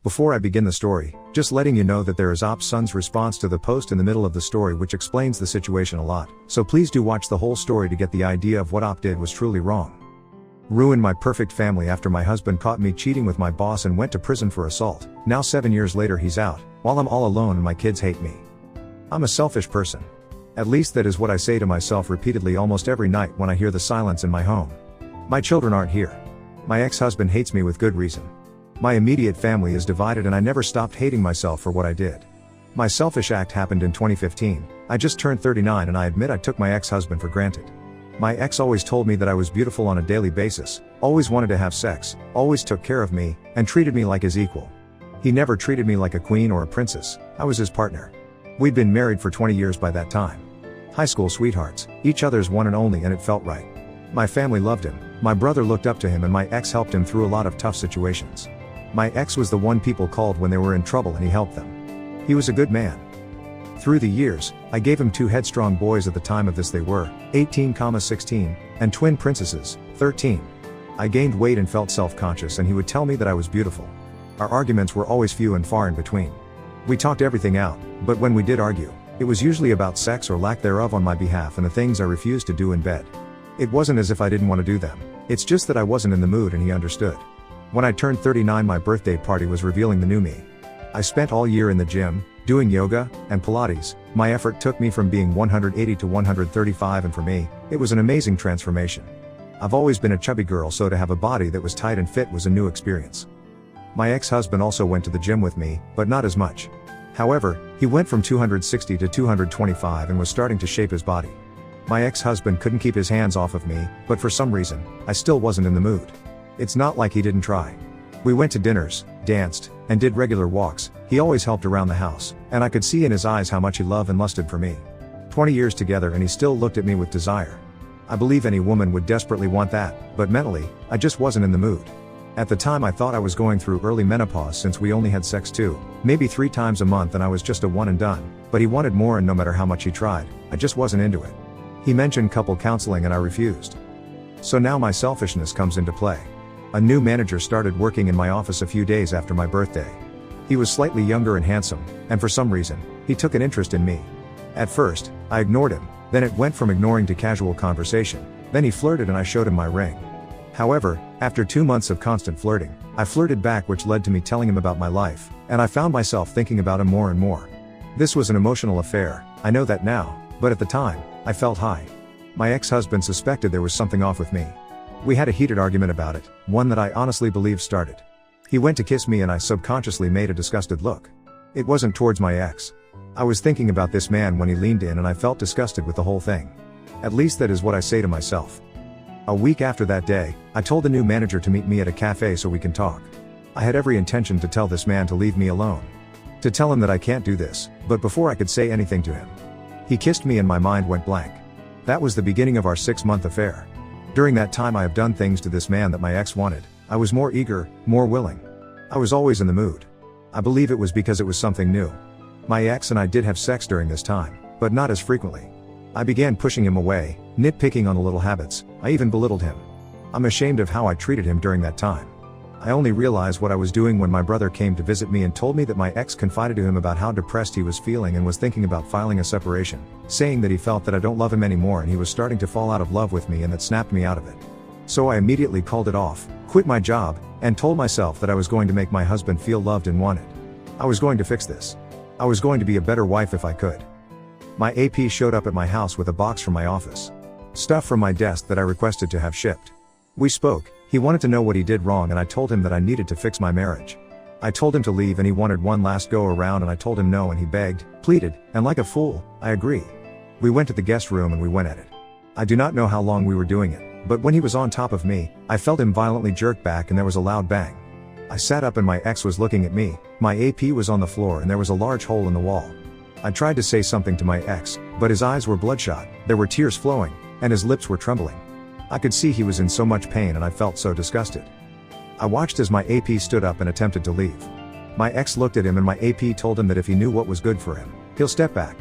Before I begin the story, just letting you know that there is Son's response to the post in the middle of the story which explains the situation a lot, so please do watch the whole story to get the idea of what Op did was truly wrong. Ruined my perfect family after my husband caught me cheating with my boss and went to prison for assault. Now 7 years later he's out, while I'm all alone and my kids hate me. I'm a selfish person. At least that is what I say to myself repeatedly almost every night when I hear the silence in my home. My children aren't here. My ex-husband hates me with good reason. My immediate family is divided and I never stopped hating myself for what I did. My selfish act happened in 2015, I just turned 39 and I admit I took my ex-husband for granted. My ex always told me that I was beautiful on a daily basis, always wanted to have sex, always took care of me, and treated me like his equal. He never treated me like a queen or a princess, I was his partner. We'd been married for 20 years by that time. High school sweethearts, each other's one and only, and it felt right. My family loved him, my brother looked up to him, and my ex helped him through a lot of tough situations. My ex was the one people called when they were in trouble and he helped them. He was a good man. Through the years, I gave him 2 headstrong boys. At the time of this they were 18, 16, and twin princesses, 13. I gained weight and felt self-conscious and he would tell me that I was beautiful. Our arguments were always few and far in between. We talked everything out, but when we did argue, it was usually about sex or lack thereof on my behalf and the things I refused to do in bed. It wasn't as if I didn't want to do them, it's just that I wasn't in the mood and he understood. When I turned 39, my birthday party was revealing the new me. I spent all year in the gym, doing yoga and Pilates. My effort took me from being 180 to 135, and for me, it was an amazing transformation. I've always been a chubby girl, so to have a body that was tight and fit was a new experience. My ex-husband also went to the gym with me, but not as much. However, he went from 260 to 225 and was starting to shape his body. My ex-husband couldn't keep his hands off of me, but for some reason, I still wasn't in the mood. It's not like he didn't try. We went to dinners, danced, and did regular walks. He always helped around the house, and I could see in his eyes how much he loved and lusted for me. 20 years together and he still looked at me with desire. I believe any woman would desperately want that, but mentally, I just wasn't in the mood. At the time I thought I was going through early menopause since we only had sex 2, maybe 3 times a month and I was just a one and done, but he wanted more and no matter how much he tried, I just wasn't into it. He mentioned couple counseling and I refused. So now my selfishness comes into play. A new manager started working in my office a few days after my birthday. He was slightly younger and handsome, and for some reason, he took an interest in me. At first, I ignored him, then it went from ignoring to casual conversation, then he flirted and I showed him my ring. However, after 2 months of constant flirting, I flirted back, which led to me telling him about my life, and I found myself thinking about him more and more. This was an emotional affair, I know that now, but at the time, I felt high. My ex-husband suspected there was something off with me. We had a heated argument about it, one that I honestly believe started. He went to kiss me and I subconsciously made a disgusted look. It wasn't towards my ex. I was thinking about this man when he leaned in and I felt disgusted with the whole thing. At least that is what I say to myself. A week after that day, I told the new manager to meet me at a cafe so we can talk. I had every intention to tell this man to leave me alone. To tell him that I can't do this, but before I could say anything to him, he kissed me and my mind went blank. That was the beginning of our 6-month affair. During that time I have done things to this man that my ex wanted. I was more eager, more willing. I was always in the mood. I believe it was because it was something new. My ex and I did have sex during this time, but not as frequently. I began pushing him away, nitpicking on the little habits, I even belittled him. I'm ashamed of how I treated him during that time. I only realized what I was doing when my brother came to visit me and told me that my ex confided to him about how depressed he was feeling and was thinking about filing a separation, saying that he felt that I don't love him anymore and he was starting to fall out of love with me, and that snapped me out of it. So I immediately called it off, quit my job, and told myself that I was going to make my husband feel loved and wanted. I was going to fix this. I was going to be a better wife if I could. My AP showed up at my house with a box from my office. Stuff from my desk that I requested to have shipped. We spoke. He wanted to know what he did wrong and I told him that I needed to fix my marriage. I told him to leave and he wanted one last go around and I told him no and he begged, pleaded, and like a fool, I agreed. We went to the guest room and we went at it. I do not know how long we were doing it, but when he was on top of me, I felt him violently jerk back and there was a loud bang. I sat up and my ex was looking at me, my AP was on the floor and there was a large hole in the wall. I tried to say something to my ex, but his eyes were bloodshot, there were tears flowing, and his lips were trembling. I could see he was in so much pain and I felt so disgusted. I watched as my AP stood up and attempted to leave. My ex looked at him and my AP told him that if he knew what was good for him, he'll step back.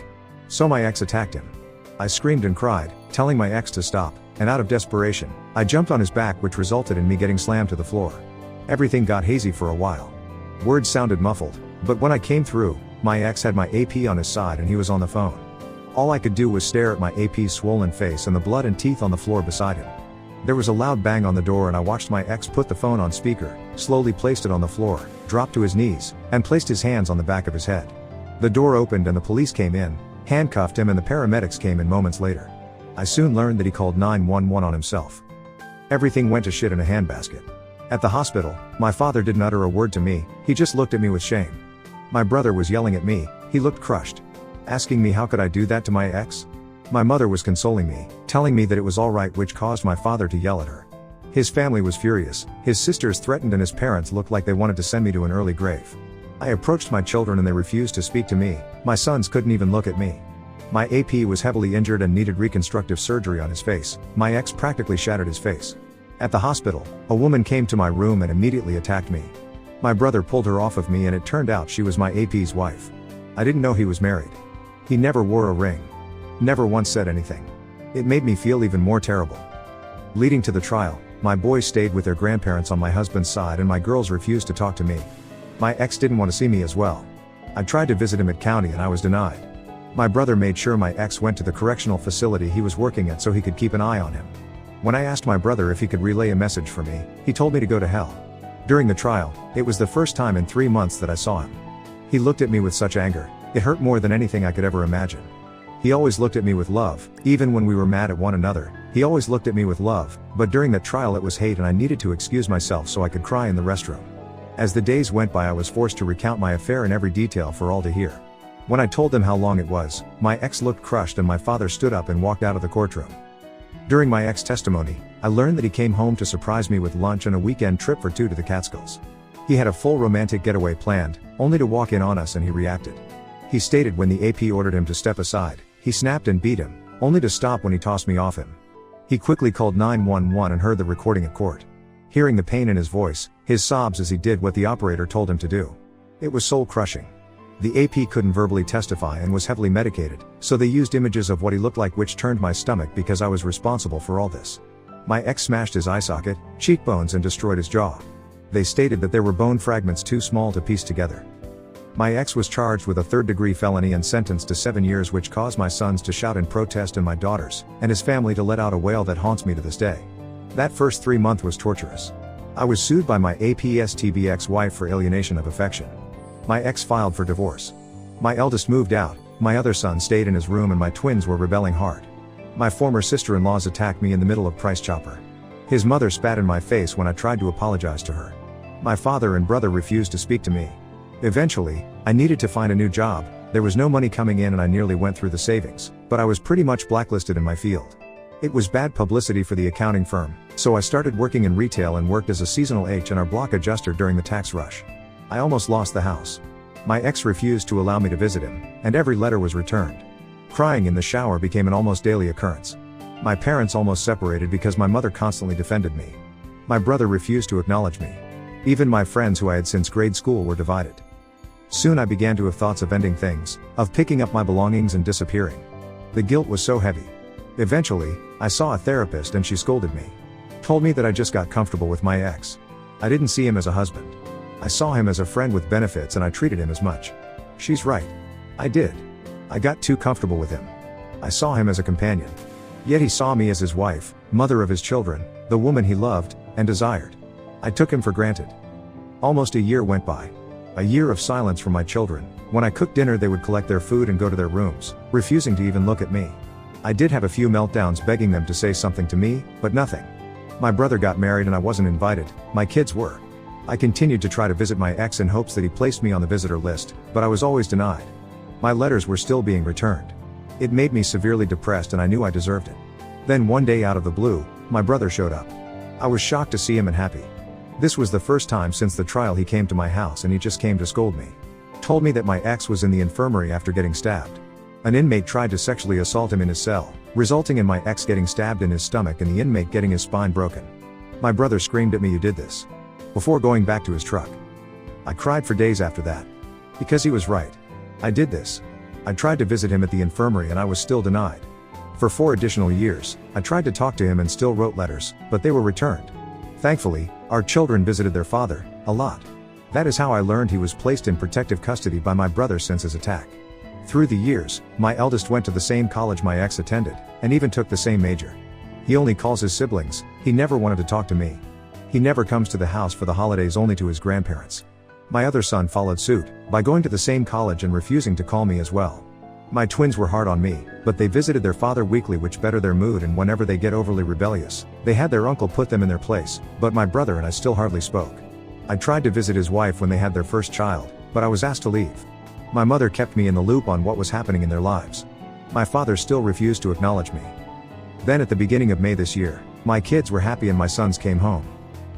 So my ex attacked him. I screamed and cried, telling my ex to stop, and out of desperation, I jumped on his back, which resulted in me getting slammed to the floor. Everything got hazy for a while. Words sounded muffled, but when I came through, my ex had my AP on his side and he was on the phone. All I could do was stare at my AP's swollen face and the blood and teeth on the floor beside him. There was a loud bang on the door and I watched my ex put the phone on speaker, slowly placed it on the floor, dropped to his knees, and placed his hands on the back of his head. The door opened and the police came in, handcuffed him, and the paramedics came in moments later. I soon learned that he called 911 on himself. Everything went to shit in a handbasket. At the hospital, my father didn't utter a word to me, he just looked at me with shame. My brother was yelling at me, he looked crushed. Asking me how could I do that to my ex? My mother was consoling me, telling me that it was alright, which caused my father to yell at her. His family was furious, his sisters threatened, and his parents looked like they wanted to send me to an early grave. I approached my children and they refused to speak to me, my sons couldn't even look at me. My AP was heavily injured and needed reconstructive surgery on his face, my ex practically shattered his face. At the hospital, a woman came to my room and immediately attacked me. My brother pulled her off of me and it turned out she was my AP's wife. I didn't know he was married. He never wore a ring. Never once said anything. It made me feel even more terrible. Leading to the trial, my boys stayed with their grandparents on my husband's side and my girls refused to talk to me. My ex didn't want to see me as well. I tried to visit him at county and I was denied. My brother made sure my ex went to the correctional facility he was working at so he could keep an eye on him. When I asked my brother if he could relay a message for me, he told me to go to hell. During the trial, it was the first time in 3 months that I saw him. He looked at me with such anger, it hurt more than anything I could ever imagine. He always looked at me with love, even when we were mad at one another, he always looked at me with love, but during that trial it was hate and I needed to excuse myself so I could cry in the restroom. As the days went by I was forced to recount my affair in every detail for all to hear. When I told them how long it was, my ex looked crushed and my father stood up and walked out of the courtroom. During my ex testimony, I learned that he came home to surprise me with lunch and a weekend trip for 2 to the Catskills. He had a full romantic getaway planned, only to walk in on us and he reacted. He stated when the AP ordered him to step aside, he snapped and beat him, only to stop when he tossed me off him. He quickly called 911 and heard the recording at court. Hearing the pain in his voice, his sobs as he did what the operator told him to do. It was soul-crushing. The AP couldn't verbally testify and was heavily medicated, so they used images of what he looked like, which turned my stomach because I was responsible for all this. My ex smashed his eye socket, cheekbones, and destroyed his jaw. They stated that there were bone fragments too small to piece together. My ex was charged with a third-degree felony and sentenced to 7 years, which caused my sons to shout in protest and my daughters and his family to let out a wail that haunts me to this day. That first 3 months was torturous. I was sued by my APSTB ex-wife for alienation of affection. My ex filed for divorce. My eldest moved out, my other son stayed in his room, and my twins were rebelling hard. My former sister-in-laws attacked me in the middle of Price Chopper. His mother spat in my face when I tried to apologize to her. My father and brother refused to speak to me. Eventually, I needed to find a new job, there was no money coming in and I nearly went through the savings, but I was pretty much blacklisted in my field. It was bad publicity for the accounting firm, so I started working in retail and worked as a seasonal H&R Block adjuster during the tax rush. I almost lost the house. My ex refused to allow me to visit him, and every letter was returned. Crying in the shower became an almost daily occurrence. My parents almost separated because my mother constantly defended me. My brother refused to acknowledge me. Even my friends who I had since grade school were divided. Soon I began to have thoughts of ending things, of picking up my belongings and disappearing. The guilt was so heavy. Eventually, I saw a therapist and she scolded me. Told me that I just got comfortable with my ex. I didn't see him as a husband. I saw him as a friend with benefits and I treated him as much. She's right. I did. I got too comfortable with him. I saw him as a companion. Yet he saw me as his wife, mother of his children, the woman he loved and desired. I took him for granted. Almost a year went by. A year of silence from my children. When I cooked dinner they would collect their food and go to their rooms, refusing to even look at me. I did have a few meltdowns begging them to say something to me, but nothing. My brother got married and I wasn't invited, my kids were. I continued to try to visit my ex in hopes that he placed me on the visitor list, but I was always denied. My letters were still being returned. It made me severely depressed and I knew I deserved it. Then one day out of the blue, my brother showed up. I was shocked to see him and happy. This was the first time since the trial he came to my house and he just came to scold me. Told me that my ex was in the infirmary after getting stabbed. An inmate tried to sexually assault him in his cell, resulting in my ex getting stabbed in his stomach and the inmate getting his spine broken. My brother screamed at me, "You did this," before going back to his truck. I cried for days after that. Because he was right. I did this. I tried to visit him at the infirmary and I was still denied. For 4 additional years, I tried to talk to him and still wrote letters, but they were returned. Thankfully, our children visited their father, a lot. That is how I learned he was placed in protective custody by my brother since his attack. Through the years, my eldest went to the same college my ex attended, and even took the same major. He only calls his siblings, he never wanted to talk to me. He never comes to the house for the holidays, only to his grandparents. My other son followed suit, by going to the same college and refusing to call me as well. My twins were hard on me, but they visited their father weekly, which bettered their mood, and whenever they get overly rebellious, they had their uncle put them in their place, but my brother and I still hardly spoke. I tried to visit his wife when they had their first child, but I was asked to leave. My mother kept me in the loop on what was happening in their lives. My father still refused to acknowledge me. Then at the beginning of May this year, my kids were happy and my sons came home.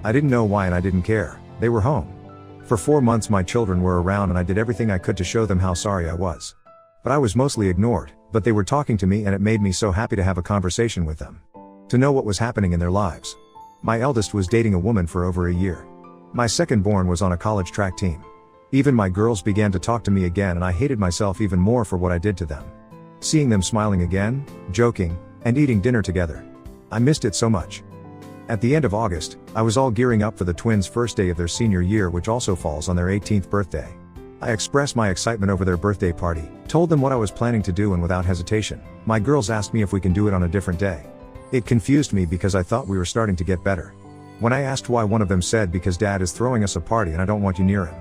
I didn't know why and I didn't care, they were home. For 4 months my children were around and I did everything I could to show them how sorry I was. But I was mostly ignored, but they were talking to me and it made me so happy to have a conversation with them. To know what was happening in their lives. My eldest was dating a woman for over a year. My second born was on a college track team. Even my girls began to talk to me again and I hated myself even more for what I did to them. Seeing them smiling again, joking, and eating dinner together. I missed it so much. At the end of August, I was all gearing up for the twins' first day of their senior year, which also falls on their 18th birthday. I expressed my excitement over their birthday party, told them what I was planning to do, and without hesitation, my girls asked me if we can do it on a different day. It confused me because I thought we were starting to get better. When I asked why, one of them said, "Because Dad is throwing us a party and I don't want you near him."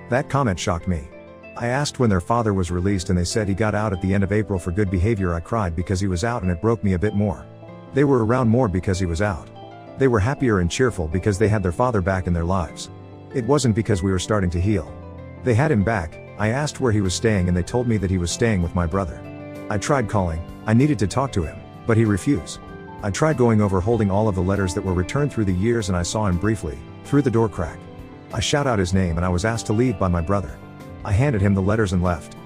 That comment shocked me. I asked when their father was released and they said he got out at the end of April for good behavior. I cried because he was out and it broke me a bit more. They were around more because he was out. They were happier and cheerful because they had their father back in their lives. It wasn't because we were starting to heal. They had him back. I asked where he was staying and they told me that he was staying with my brother. I tried calling, I needed to talk to him, but he refused. I tried going over holding all of the letters that were returned through the years and I saw him briefly, through the door crack. I shout out his name and I was asked to leave by my brother. I handed him the letters and left.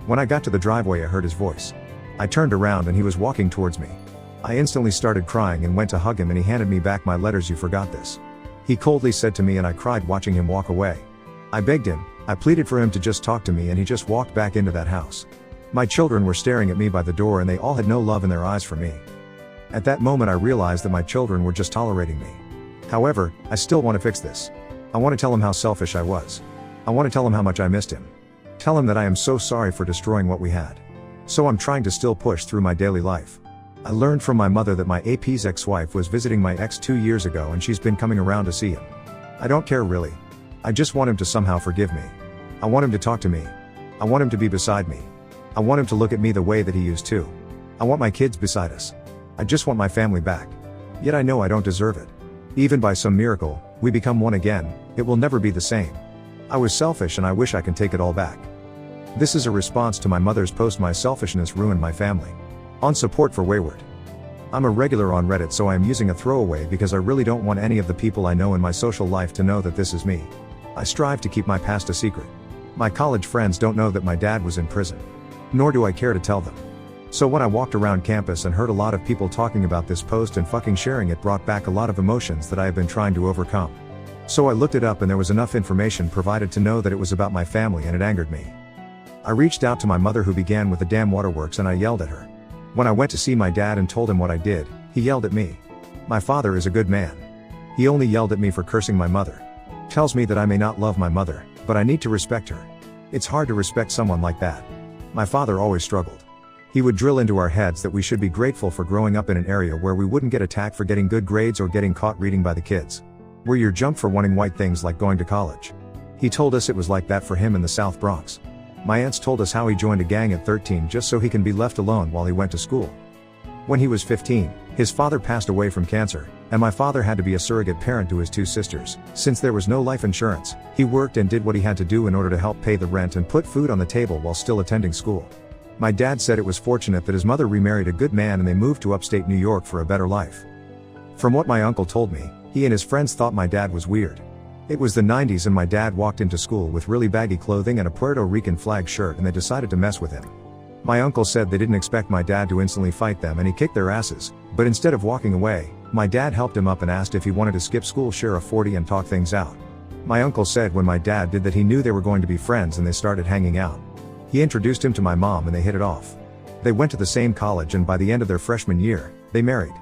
When I got to the driveway I heard his voice. I turned around and he was walking towards me. I instantly started crying and went to hug him and he handed me back my letters. "You forgot this," he coldly said to me, and I cried watching him walk away. I begged him, I pleaded for him to just talk to me, and he just walked back into that house. My children were staring at me by the door and they all had no love in their eyes for me. At that moment I realized that my children were just tolerating me. However, I still want to fix this. I want to tell him how selfish I was. I want to tell him how much I missed him. Tell him that I am so sorry for destroying what we had. So I'm trying to still push through my daily life. I learned from my mother that my AP's ex-wife was visiting my ex 2 years ago and she's been coming around to see him. I don't care really. I just want him to somehow forgive me. I want him to talk to me. I want him to be beside me. I want him to look at me the way that he used to. I want my kids beside us. I just want my family back. Yet I know I don't deserve it. Even by some miracle, we become one again, it will never be the same. I was selfish and I wish I can take it all back. This is a response to my mother's post, "My selfishness ruined my family." On support for Wayward. I'm a regular on Reddit, so I am using a throwaway because I really don't want any of the people I know in my social life to know that this is me. I strive to keep my past a secret. My college friends don't know that my dad was in prison. Nor do I care to tell them. So when I walked around campus and heard a lot of people talking about this post and fucking sharing it, brought back a lot of emotions that I have been trying to overcome. So I looked it up and there was enough information provided to know that it was about my family, and it angered me. I reached out to my mother, who began with the "damn waterworks," and I yelled at her. When I went to see my dad and told him what I did, he yelled at me. My father is a good man. He only yelled at me for cursing my mother. Tells me that I may not love my mother, but I need to respect her. It's hard to respect someone like that. My father always struggled. He would drill into our heads that we should be grateful for growing up in an area where we wouldn't get attacked for getting good grades or getting caught reading by the kids. Where you're jumped for wanting white things like going to college. He told us it was like that for him in the South Bronx. My aunts told us how he joined a gang at 13 just so he can be left alone while he went to school. When he was 15, his father passed away from cancer, and my father had to be a surrogate parent to his 2 sisters. Since there was no life insurance, he worked and did what he had to do in order to help pay the rent and put food on the table while still attending school. My dad said it was fortunate that his mother remarried a good man and they moved to upstate New York for a better life. From what my uncle told me, he and his friends thought my dad was weird. It was the 90s and my dad walked into school with really baggy clothing and a Puerto Rican flag shirt, and they decided to mess with him. My uncle said they didn't expect my dad to instantly fight them and he kicked their asses, but instead of walking away, my dad helped him up and asked if he wanted to skip school, share a 40 and talk things out. My uncle said when my dad did that he knew they were going to be friends and they started hanging out. He introduced him to my mom and they hit it off. They went to the same college and by the end of their freshman year, they married.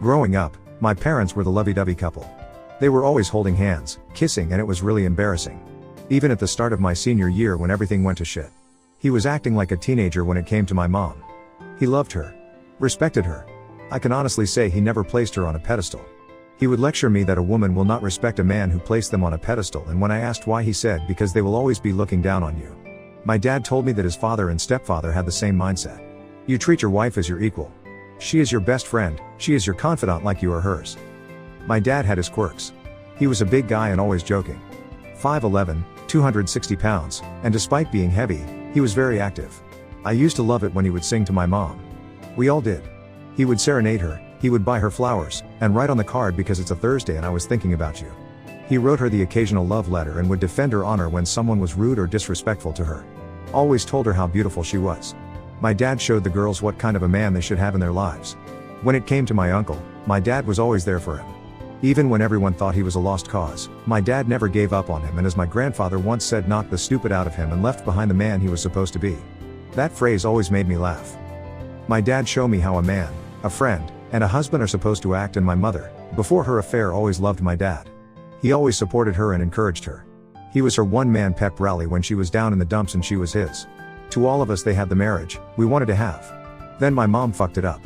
Growing up, my parents were the lovey-dovey couple. They were always holding hands, kissing, and it was really embarrassing. Even at the start of my senior year when everything went to shit. He was acting like a teenager when it came to my mom. He loved her. Respected her. I can honestly say he never placed her on a pedestal. He would lecture me that a woman will not respect a man who placed them on a pedestal, and when I asked why, he said, because they will always be looking down on you. My dad told me that his father and stepfather had the same mindset. You treat your wife as your equal. She is your best friend, she is your confidant like you are hers. My dad had his quirks. He was a big guy and always joking. 5'11", 260 pounds, and despite being heavy, he was very active. I used to love it when he would sing to my mom. We all did. He would serenade her, he would buy her flowers, and write on the card, because it's a Thursday and I was thinking about you. He wrote her the occasional love letter and would defend her honor when someone was rude or disrespectful to her. Always told her how beautiful she was. My dad showed the girls what kind of a man they should have in their lives. When it came to my uncle, my dad was always there for him. Even when everyone thought he was a lost cause, my dad never gave up on him, and as my grandfather once said, knocked the stupid out of him and left behind the man he was supposed to be. That phrase always made me laugh. My dad showed me how a man, a friend, and a husband are supposed to act, and my mother, before her affair, always loved my dad. He always supported her and encouraged her. He was her one-man pep rally when she was down in the dumps, and she was his. To all of us, they had the marriage we wanted to have. Then my mom fucked it up.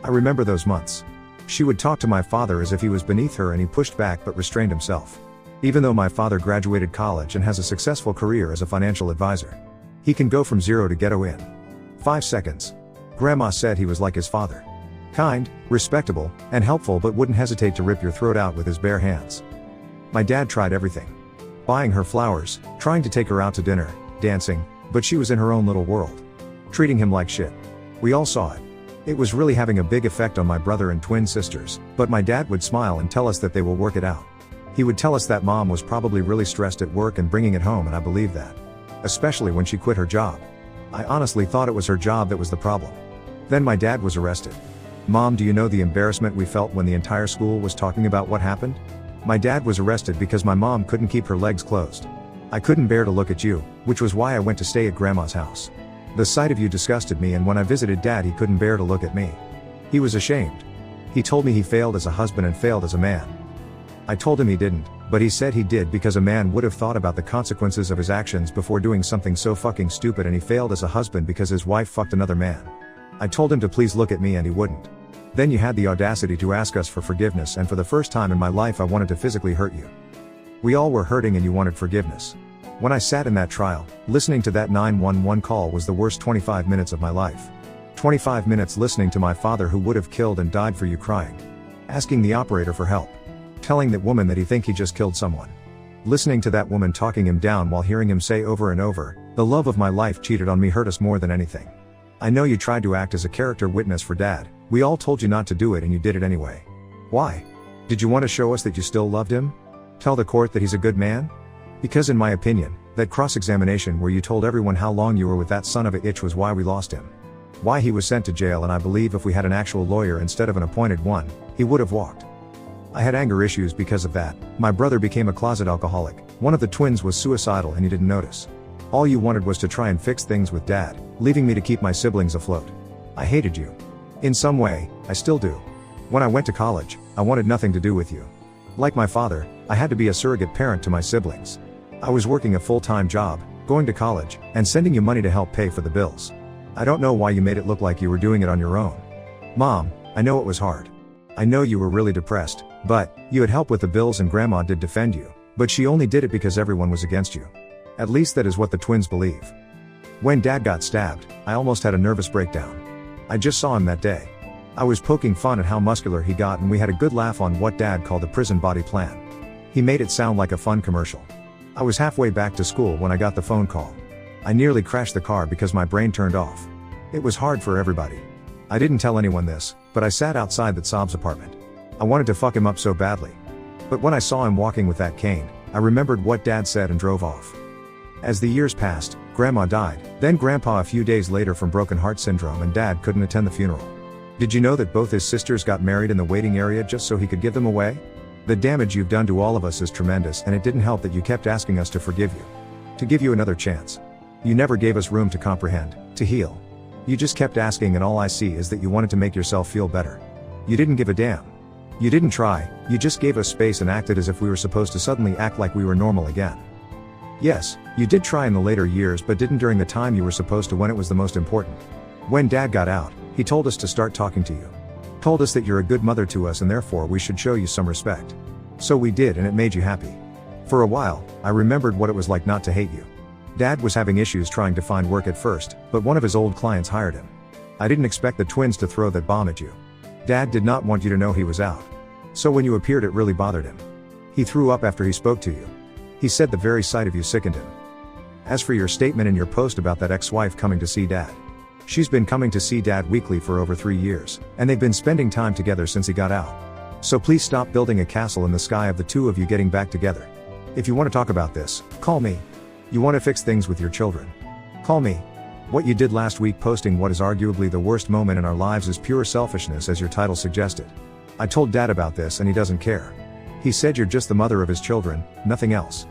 I remember those months. She would talk to my father as if he was beneath her, and he pushed back but restrained himself. Even though my father graduated college and has a successful career as a financial advisor. He can go from zero to ghetto in 5 seconds. Grandma said he was like his father. Kind, respectable, and helpful, but wouldn't hesitate to rip your throat out with his bare hands. My dad tried everything. Buying her flowers, trying to take her out to dinner, dancing, but she was in her own little world. Treating him like shit. We all saw it. It was really having a big effect on my brother and twin sisters, but my dad would smile and tell us that they will work it out. He would tell us that mom was probably really stressed at work and bringing it home, and I believed that. Especially when she quit her job. I honestly thought it was her job that was the problem. Then my dad was arrested. Mom, do you know the embarrassment we felt when the entire school was talking about what happened? My dad was arrested because my mom couldn't keep her legs closed. I couldn't bear to look at you, which was why I went to stay at Grandma's house. The sight of you disgusted me, and when I visited Dad, he couldn't bear to look at me. He was ashamed. He told me he failed as a husband and failed as a man. I told him he didn't, but he said he did, because a man would have thought about the consequences of his actions before doing something so fucking stupid, and he failed as a husband because his wife fucked another man. I told him to please look at me, and he wouldn't. Then you had the audacity to ask us for forgiveness, and for the first time in my life I wanted to physically hurt you. We all were hurting and you wanted forgiveness. When I sat in that trial, listening to that 911 call was the worst 25 minutes of my life. 25 minutes listening to my father, who would have killed and died for you, crying. Asking the operator for help. Telling that woman that he think he just killed someone. Listening to that woman talking him down while hearing him say over and over, the love of my life cheated on me, hurt us more than anything. I know you tried to act as a character witness for Dad. We all told you not to do it, and you did it anyway. Why? Did you want to show us that you still loved him? Tell the court that he's a good man? Because in my opinion, that cross-examination where you told everyone how long you were with that son of a bitch was why we lost him. Why he was sent to jail, and I believe if we had an actual lawyer instead of an appointed one, he would have walked. I had anger issues because of that. My brother became a closet alcoholic. One of the twins was suicidal and you didn't notice. All you wanted was to try and fix things with Dad, leaving me to keep my siblings afloat. I hated you. In some way, I still do. When I went to college, I wanted nothing to do with you. Like my father, I had to be a surrogate parent to my siblings. I was working a full-time job, going to college, and sending you money to help pay for the bills. I don't know why you made it look like you were doing it on your own. Mom, I know it was hard. I know you were really depressed, but you had help with the bills, and Grandma did defend you, but she only did it because everyone was against you. At least that is what the twins believe. When Dad got stabbed, I almost had a nervous breakdown. I just saw him that day. I was poking fun at how muscular he got, and we had a good laugh on what Dad called the prison body plan. He made it sound like a fun commercial. I was halfway back to school when I got the phone call. I nearly crashed the car because my brain turned off. It was hard for everybody. I didn't tell anyone this, but I sat outside that Sob's apartment. I wanted to fuck him up so badly. But when I saw him walking with that cane, I remembered what Dad said and drove off. As the years passed, Grandma died, then Grandpa a few days later from broken heart syndrome, and Dad couldn't attend the funeral. Did you know that both his sisters got married in the waiting area just so he could give them away? The damage you've done to all of us is tremendous, and it didn't help that you kept asking us to forgive you. To give you another chance. You never gave us room to comprehend, to heal. You just kept asking, and all I see is that you wanted to make yourself feel better. You didn't give a damn. You didn't try, you just gave us space and acted as if we were supposed to suddenly act like we were normal again. Yes, you did try in the later years but didn't during the time you were supposed to when it was the most important. When Dad got out, he told us to start talking to you. Told us that you're a good mother to us and therefore we should show you some respect. So we did and it made you happy. For a while, I remembered what it was like not to hate you. Dad was having issues trying to find work at first, but one of his old clients hired him. I didn't expect the twins to throw that bomb at you. Dad did not want you to know he was out. So when you appeared it really bothered him. He threw up after he spoke to you. He said the very sight of you sickened him. As for your statement in your post about that ex-wife coming to see Dad. She's been coming to see Dad weekly for over 3 years, and they've been spending time together since he got out. So please stop building a castle in the sky of the two of you getting back together. If you want to talk about this, call me. You want to fix things with your children? Call me. What you did last week posting what is arguably the worst moment in our lives is pure selfishness as your title suggested. I told Dad about this and he doesn't care. He said you're just the mother of his children, nothing else.